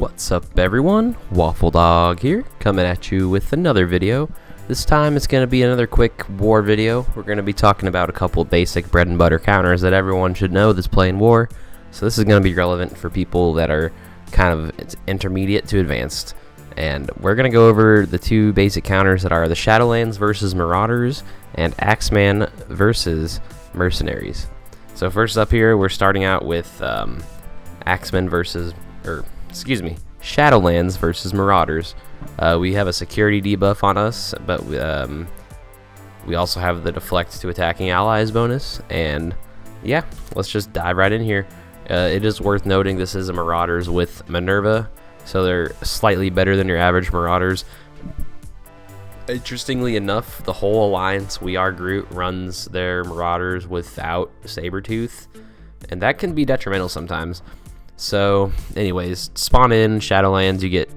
What's up everyone, Waffle Dog here, coming at you with another video. This time it's going to be another quick war video. We're going to be talking about a couple basic bread and butter counters that everyone should know that's playing war. So this is going to be relevant for people that are kind of intermediate to advanced. And we're going to go over the two basic counters that are the Shadowlands versus Marauders and Axeman versus Mercenaries. So first up here, we're starting out with Axeman versus, Shadowlands versus Marauders. We have a security debuff on us, but we also have the deflect to attacking allies bonus. And yeah, let's just dive right in here. It is worth noting this is a Marauders with Minerva, so they're slightly better than your average Marauders. Interestingly enough, the whole alliance, We Are Groot, runs their Marauders without Sabretooth, and that can be detrimental sometimes. So anyways, spawn in Shadowlands, you get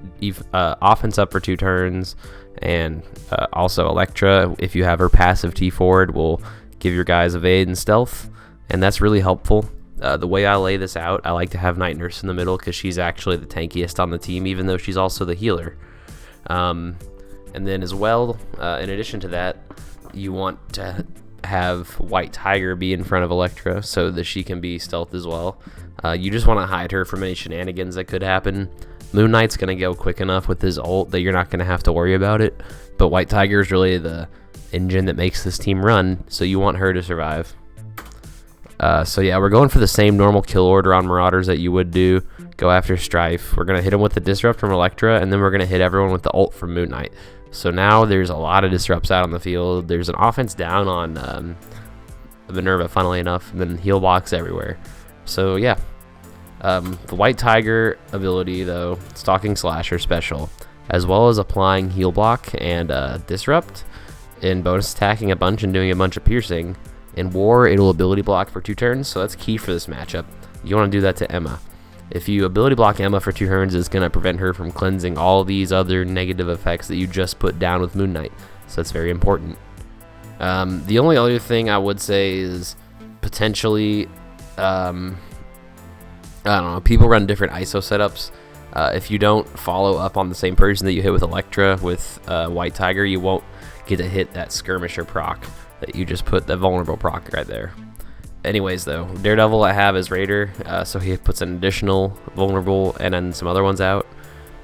offense up for 2 turns, and also Electra, if you have her passive T forward, will give your guys evade and stealth, and that's really helpful. The way I lay this out, I like to have Night Nurse in the middle because she's actually the tankiest on the team, even though she's also the healer. And then as well, in addition to that, you want to have White Tiger be in front of Electra so that she can be stealth as well. You just want to hide her from any shenanigans that could happen. Moon Knight's going to go quick enough with his ult that you're not going to have to worry about it, but White Tiger is really the engine that makes this team run, so you want her to survive. So yeah, we're going for the same normal kill order on Marauders that you would do. Go after Strife. We're going to hit him with the Disrupt from Electra, and then we're going to hit everyone with the ult from Moon Knight. So now there's a lot of disrupts out on the field. There's an offense down on Minerva, funnily enough, and then heal blocks everywhere. So yeah, the White Tiger ability though, Stalking Slasher special, as well as applying heal block and disrupt, and bonus attacking a bunch and doing a bunch of piercing. In war, it'll ability block for 2 turns, so that's key for this matchup. You want to do that to Emma. If you ability block Emma for 2 turns, it's going to prevent her from cleansing all these other negative effects that you just put down with Moon Knight, so that's very important. The only other thing I would say is potentially, I don't know, people run different ISO setups. If you don't follow up on the same person that you hit with Electra with White Tiger, you won't get to hit that Skirmisher proc that you just put the vulnerable proc right there. Anyways though, Daredevil I have as Raider, so he puts an additional vulnerable and then some other ones out.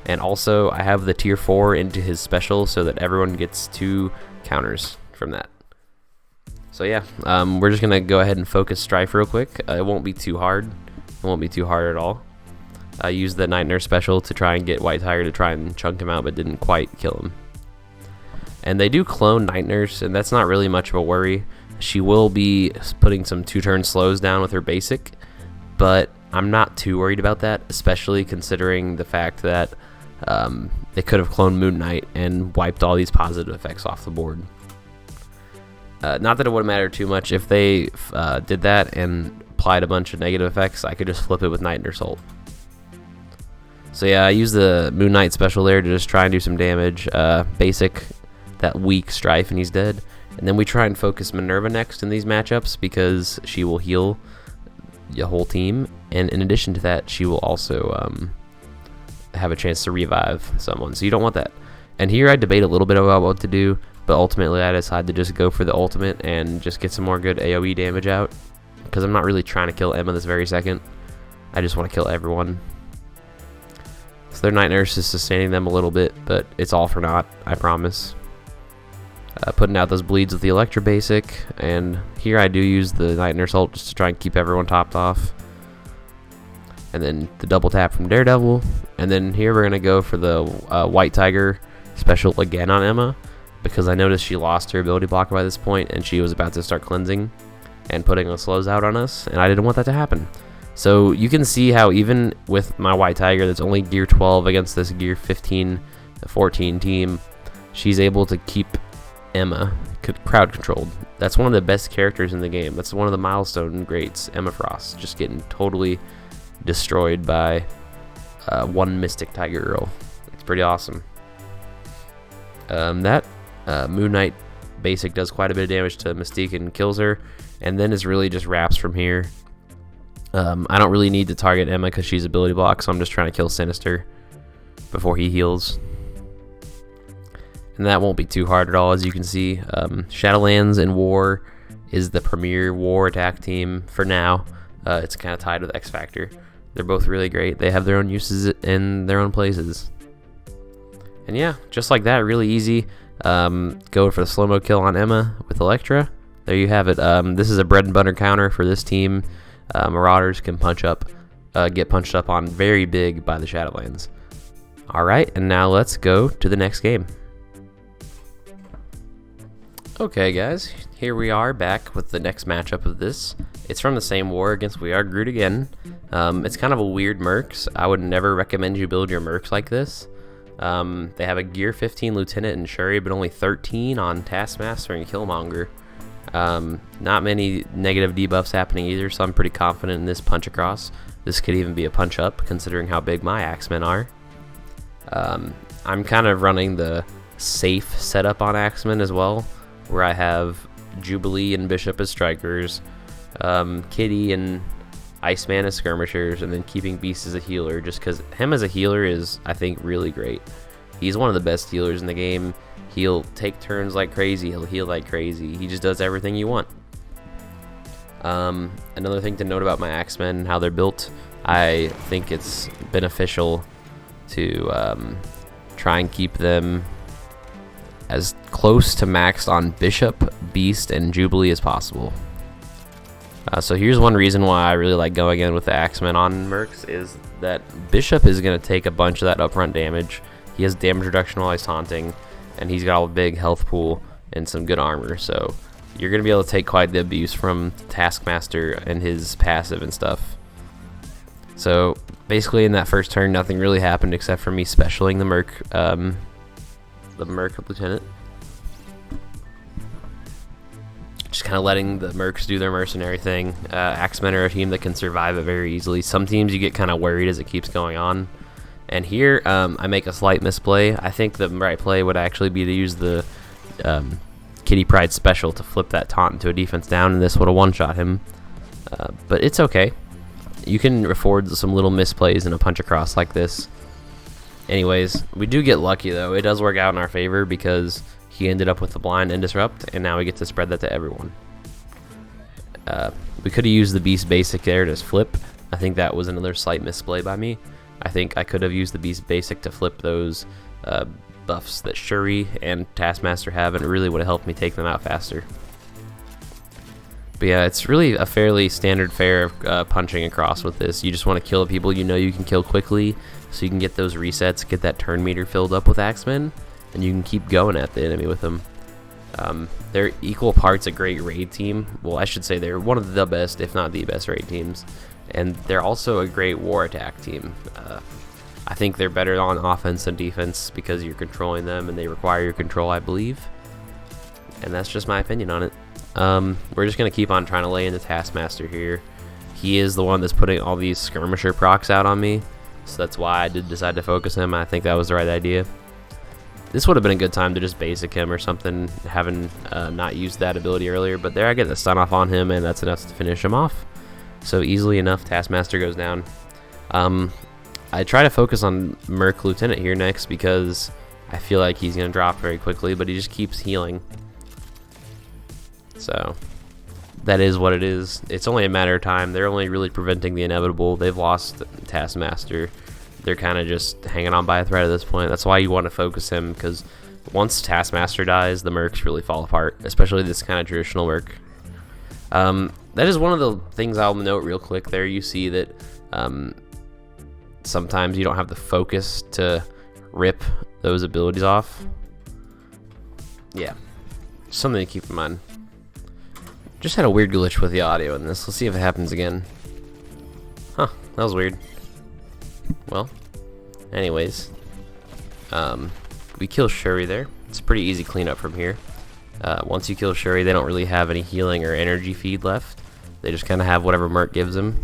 And also I have the tier 4 into his special so that everyone gets 2 counters from that. So yeah, we're just gonna go ahead and focus Strife real quick. It won't be too hard. It won't be too hard at all. I used the Night Nurse special to try and get White Tiger to try and chunk him out, but didn't quite kill him. And they do clone Night Nurse, and that's not really much of a worry. She will be putting some 2-turn slows down with her basic, but I'm not too worried about that, especially considering the fact that they could have cloned Moon Knight and wiped all these positive effects off the board. Not that it would matter too much. If they did that and applied a bunch of negative effects, I could just flip it with Night Nurse ult. So yeah, I use the Moon Knight special there to just try and do some damage. Basic, that weak Strife, and he's dead. And then we try and focus Minerva next in these matchups because she will heal the whole team, and in addition to that, she will also have a chance to revive someone, so you don't want that. And here I debate a little bit about what to do, but ultimately I decide to just go for the ultimate and just get some more good AoE damage out, because I'm not really trying to kill Emma this very second. I just want to kill everyone. So their Night Nurse is sustaining them a little bit, but it's all for naught, I promise. Putting out those bleeds with the Electra basic, and here I do use the Night Nurse ult just to try and keep everyone topped off. And then the double tap from Daredevil, and then here we're going to go for the White Tiger special again on Emma, because I noticed she lost her ability blocker by this point, and she was about to start cleansing and putting the slows out on us, and I didn't want that to happen. So you can see how even with my White Tiger that's only gear 12 against this gear 15, 14 team, she's able to keep Emma crowd controlled. That's one of the best characters in the game. That's one of the milestone greats, Emma Frost, just getting totally destroyed by one Mystic Tiger Girl. It's pretty awesome. That Moon Knight basic does quite a bit of damage to Mystique and kills her, and then it's really just wraps from here. I don't really need to target Emma because she's ability block, so I'm just trying to kill Sinister. before he heals. And that won't be too hard at all, as you can see. Shadowlands and War is the premier War attack team for now. It's kind of tied with X Factor. They're both really great. They have their own uses in their own places. And yeah, just like that, really easy. Go for the slow-mo kill on Emma with Electra. There you have it. This is a bread and butter counter for this team. Marauders can get punched up on very big by the Shadowlands. Alright, and now let's go to the next game. Okay guys, here we are back with the next matchup of this. It's from the same war against We Are Groot again. It's kind of a weird Mercs. I would never recommend you build your Mercs like this. They have a Gear 15 Lieutenant and Shuri, but only 13 on Taskmaster and Killmonger. Not many negative debuffs happening either, so I'm pretty confident in this punch across. This could even be a punch up, considering how big my Axemen are. I'm kind of running the safe setup on Axemen as well, where I have Jubilee and Bishop as strikers, Kitty and Iceman as skirmishers, and then keeping Beast as a healer, just because him as a healer is, I think, really great. He's one of the best healers in the game. He'll take turns like crazy, he'll heal like crazy, he just does everything you want. Another thing to note about my Axemen and how they're built, I think it's beneficial to try and keep them as close to maxed on Bishop, Beast, and Jubilee as possible. So here's one reason why I really like going in with the Axemen on Mercs, is that Bishop is going to take a bunch of that upfront damage. He has damage reduction while he's taunting, and he's got a big health pool and some good armor, so you're going to be able to take quite the abuse from Taskmaster and his passive and stuff. So basically in that first turn, nothing really happened except for me specialing the Merc Lieutenant. Just kind of letting the Mercs do their mercenary thing. Axemen are a team that can survive it very easily. Some teams you get kind of worried as it keeps going on. And here, I make a slight misplay. I think the right play would actually be to use the Kitty Pride special to flip that taunt into a defense down, and this would have one-shot him. But it's okay. You can afford some little misplays in a punch across like this. Anyways, we do get lucky though. It does work out in our favor because he ended up with the blind and disrupt, and now we get to spread that to everyone. We could have used the Beast basic there to flip. I think that was another slight misplay by me. I think I could have used the Beast basic to flip those buffs that Shuri and Taskmaster have, and it really would have helped me take them out faster. But yeah, it's really a fairly standard fare of punching across with this. You just want to kill the people you know you can kill quickly, so you can get those resets, get that turn meter filled up with Axemen, and you can keep going at the enemy with them. They're equal parts a great raid team. Well, I should say they're one of the best, if not the best raid teams. And they're also a great war attack team. I think they're better on offense than defense because you're controlling them and they require your control, I believe. And that's just my opinion on it. We're just going to keep on trying to lay in the Taskmaster here. He is the one that's putting all these skirmisher procs out on me, so that's why I did decide to focus him. I think that was the right idea. This would have been a good time to just basic him or something, having not used that ability earlier, but there I get the stun off on him, and that's enough to finish him off. So easily enough, Taskmaster goes down. I try to focus on Merc Lieutenant here next because I feel like he's going to drop very quickly, but he just keeps healing. So that is what it is. It's only a matter of time. They're only really preventing the inevitable. They've lost Taskmaster. They're kind of just hanging on by a thread at this point. That's why you want to focus him, because once Taskmaster dies, the Mercs really fall apart, especially this kind of traditional Merc. That is one of the things I'll note real quick there. You see that sometimes you don't have the focus to rip those abilities off. Yeah, something to keep in mind. Just had a weird glitch with the audio in this. Let's see if it happens again. Huh, that was weird. Well, anyways, we kill Shuri there. It's a pretty easy cleanup from here. Once you kill Shuri, they don't really have any healing or energy feed left. They just kind of have whatever Merc gives them.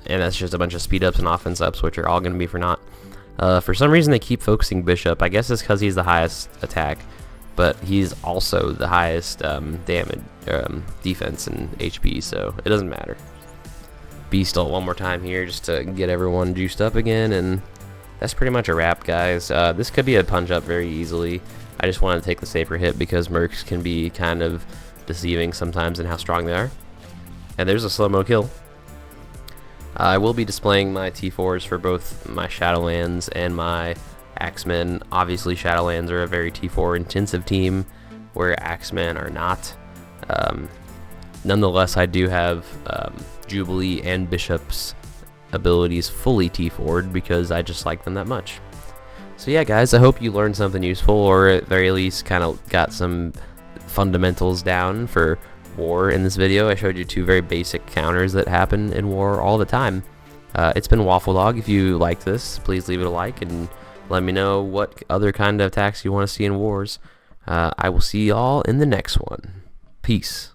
And that's just a bunch of speed ups and offense ups, which are all going to be for naught. For some reason, they keep focusing Bishop. I guess it's because he's the highest attack, but he's also the highest damage, defense, and HP, so it doesn't master. Beast ult one more time here just to get everyone juiced up again, and that's pretty much a wrap, guys. This could be a punch up very easily. I just wanted to take the safer hit because Mercs can be kind of deceiving sometimes in how strong they are. And there's a slow-mo kill. I will be displaying my T4s for both my Shadowlands and my Axemen. Obviously, Shadowlands are a very T4 intensive team, where Axemen are not. Nonetheless, I do have Jubilee and Bishop's abilities fully T4'd because I just like them that much. So yeah, guys, I hope you learned something useful, or at very least kind of got some fundamentals down for war in this video. I showed you 2 very basic counters that happen in war all the time. It's been Waffle Dog. If you liked this, please leave it a like and let me know what other kind of attacks you want to see in wars. I will see y'all in the next one. Peace.